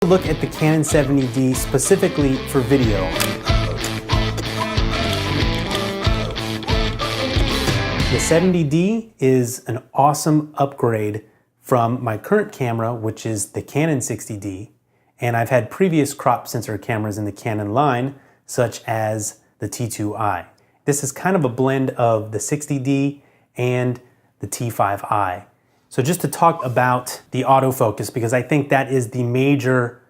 Look at the Canon 70D specifically for video. The 70D is an awesome upgrade from my current camera, which is the Canon 60D, and I've had previous crop sensor cameras in the Canon line, such as the T2i. This is kind of a blend of the 60D and the T5i. So just to talk about the autofocus, because I think that is the major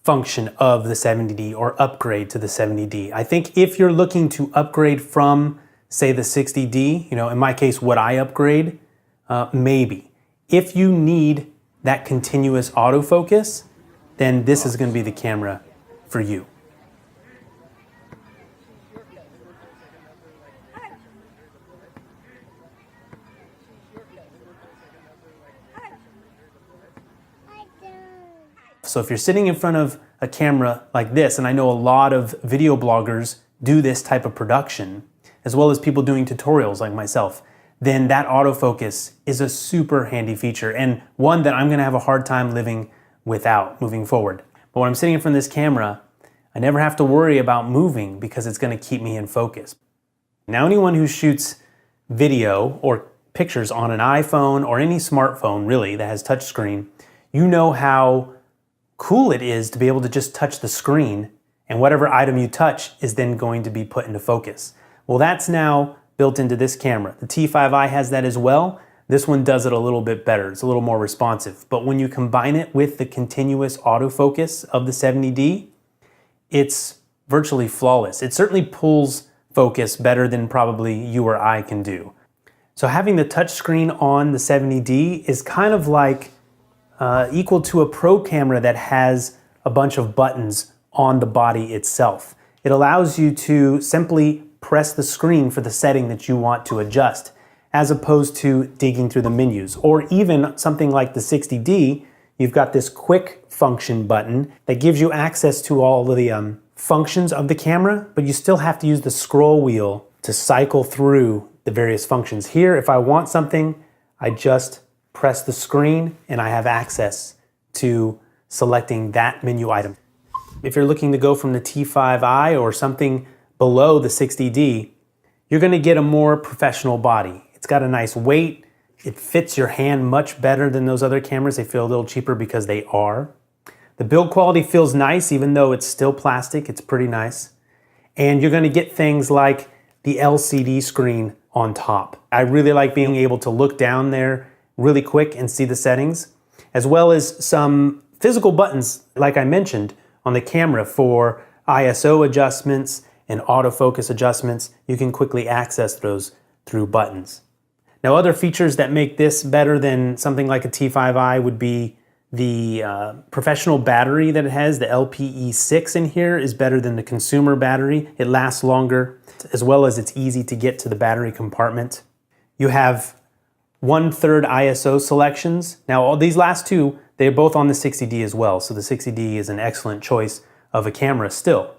function of the 70D or upgrade to the 70D. I think if you're looking to upgrade from, say, the 60D, in my case, would I upgrade? Maybe. If you need that continuous autofocus, then this is going to be the camera for you. So if you're sitting in front of a camera like this, and I know a lot of video bloggers do this type of production, as well as people doing tutorials like myself, then that autofocus is a super handy feature and one that I'm gonna have a hard time living without moving forward. But when I'm sitting in front of this camera, I never have to worry about moving because it's gonna keep me in focus. Now, anyone who shoots video or pictures on an iPhone or any smartphone really that has touchscreen, you know how cool it is to be able to just touch the screen and whatever item you touch is then going to be put into focus. Well, that's now built into this camera. The T5i has that as well. This one does it a little bit better. It's a little more responsive. But when you combine it with the continuous autofocus of the 70D, it's virtually flawless. It certainly pulls focus better than probably you or I can do. So having the touchscreen on the 70D is kind of like equal to a pro camera that has a bunch of buttons on the body itself. It allows you to simply press the screen for the setting that you want to adjust, as opposed to digging through the menus. Or even something like the 60D, you've got this quick function button that gives you access to all of the functions of the camera, but you still have to use the scroll wheel to cycle through the various functions. Here, if I want something, I just press the screen and I have access to selecting that menu item. If you're looking to go from the T5i or something below the 60D, you're gonna get a more professional body. It's got a nice weight. It fits your hand much better than those other cameras. They feel a little cheaper because they are. The build quality feels nice, even though it's still plastic. It's pretty nice. And you're gonna get things like the LCD screen on top. I really like being able to look down there really quick and see the settings, as well as some physical buttons, like I mentioned, on the camera for ISO adjustments and autofocus adjustments. You can quickly access those through buttons. Now, other features that make this better than something like a T5i would be the professional battery that it has. The LPE6 in here is better than the consumer battery. It lasts longer, as well as it's easy to get to the battery compartment. You have 1/3 ISO selections. Now, all these last two, they're both on the 60D as well. So the 60D is an excellent choice of a camera still.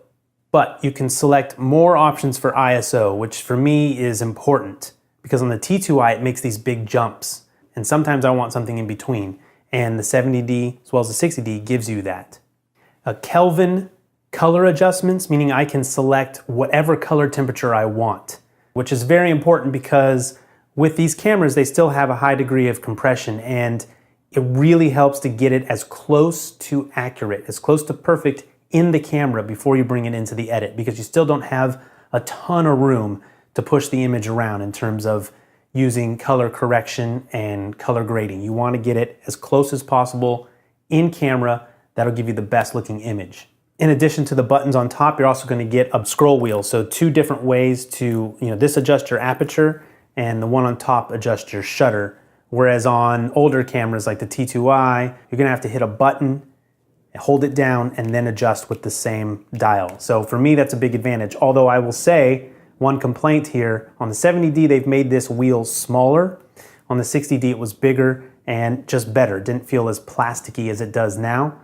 But you can select more options for ISO, which for me is important because on the T2i, it makes these big jumps. And sometimes I want something in between. And the 70D as well as the 60D gives you that. Kelvin color adjustments, meaning I can select whatever color temperature I want, which is very important because with these cameras, they still have a high degree of compression, and it really helps to get it as close to accurate, as close to perfect in the camera before you bring it into the edit, because you still don't have a ton of room to push the image around in terms of using color correction and color grading. You want to get it as close as possible in camera. That'll give you the best looking image. In addition to the buttons on top, you're also going to get a scroll wheel. So two different ways to, this adjusts your aperture and the one on top adjusts your shutter. Whereas on older cameras like the T2i, you're gonna have to hit a button, hold it down, and then adjust with the same dial. So for me, that's a big advantage. Although I will say, one complaint here, on the 70D, they've made this wheel smaller. On the 60D, it was bigger and just better. It didn't feel as plasticky as it does now.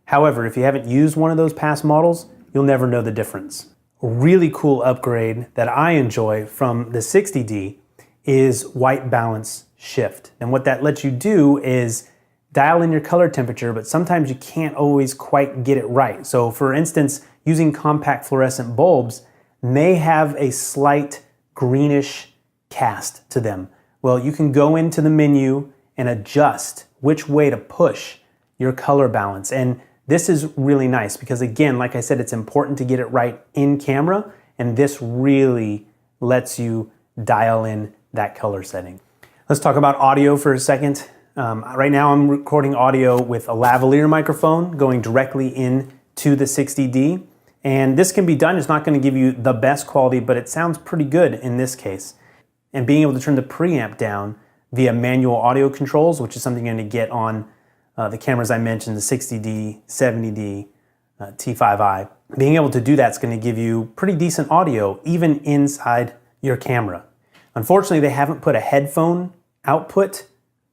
However, if you haven't used one of those past models, you'll never know the difference. A really cool upgrade that I enjoy from the 60D is white balance shift. And what that lets you do is dial in your color temperature, but sometimes you can't always quite get it right. So for instance, using compact fluorescent bulbs may have a slight greenish cast to them. Well, you can go into the menu and adjust which way to push your color balance. And this is really nice because, again, like I said, it's important to get it right in camera, and this really lets you dial in that color setting. Let's talk about audio for a second. Right now I'm recording audio with a lavalier microphone going directly into the 60D. And this can be done. It's not going to give you the best quality, but it sounds pretty good in this case. And being able to turn the preamp down via manual audio controls, which is something you're going to get on the cameras I mentioned, the 60D, 70D, T5i. Being able to do that's going to give you pretty decent audio even inside your camera. Unfortunately, they haven't put a headphone output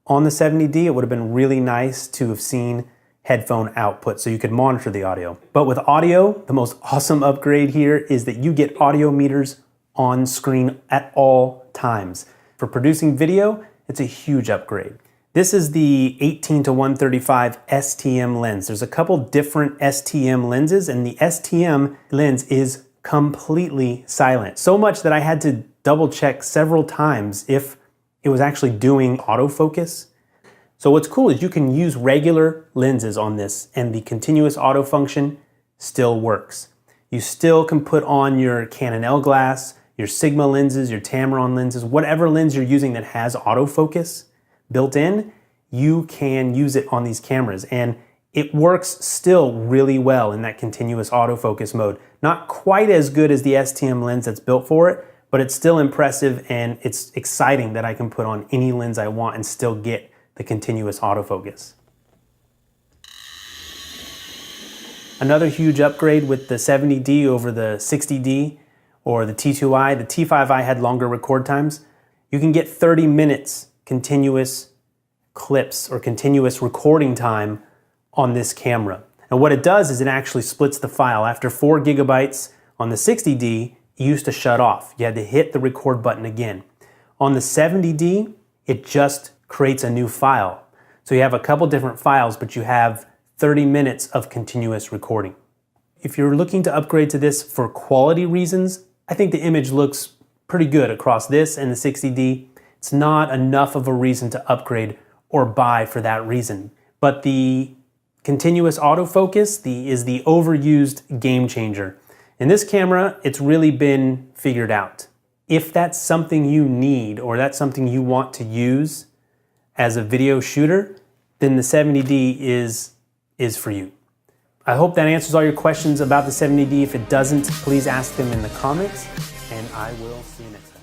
on the 70D. It would have been really nice to have seen headphone output so you could monitor the audio. But with audio, the most awesome upgrade here is that you get audio meters on screen at all times. For producing video, it's a huge upgrade. This is the 18-135 STM lens. There's a couple different STM lenses, and the STM lens is completely silent. So much that I had to double check several times if it was actually doing autofocus. So what's cool is you can use regular lenses on this and the continuous auto function still works. You still can put on your Canon L glass, your Sigma lenses, your Tamron lenses, whatever lens you're using that has autofocus built in, you can use it on these cameras. And it works still really well in that continuous autofocus mode. Not quite as good as the STM lens that's built for it, but it's still impressive, and it's exciting that I can put on any lens I want and still get the continuous autofocus. Another huge upgrade with the 70D over the 60D or the T2i, the T5i had longer record times. You can get 30 minutes continuous clips or continuous recording time on this camera. And what it does is it actually splits the file. After 4 gigabytes on the 60D, it used to shut off. You had to hit the record button again. On the 70D, it just creates a new file. So you have a couple different files, but you have 30 minutes of continuous recording. If you're looking to upgrade to this for quality reasons, I think the image looks pretty good across this and the 60D. It's not enough of a reason to upgrade or buy for that reason. But the continuous autofocus is the overused game changer. In this camera, it's really been figured out. If that's something you need or that's something you want to use as a video shooter, then the 70D is for you. I hope that answers all your questions about the 70D. If it doesn't, please ask them in the comments, and I will see you next time.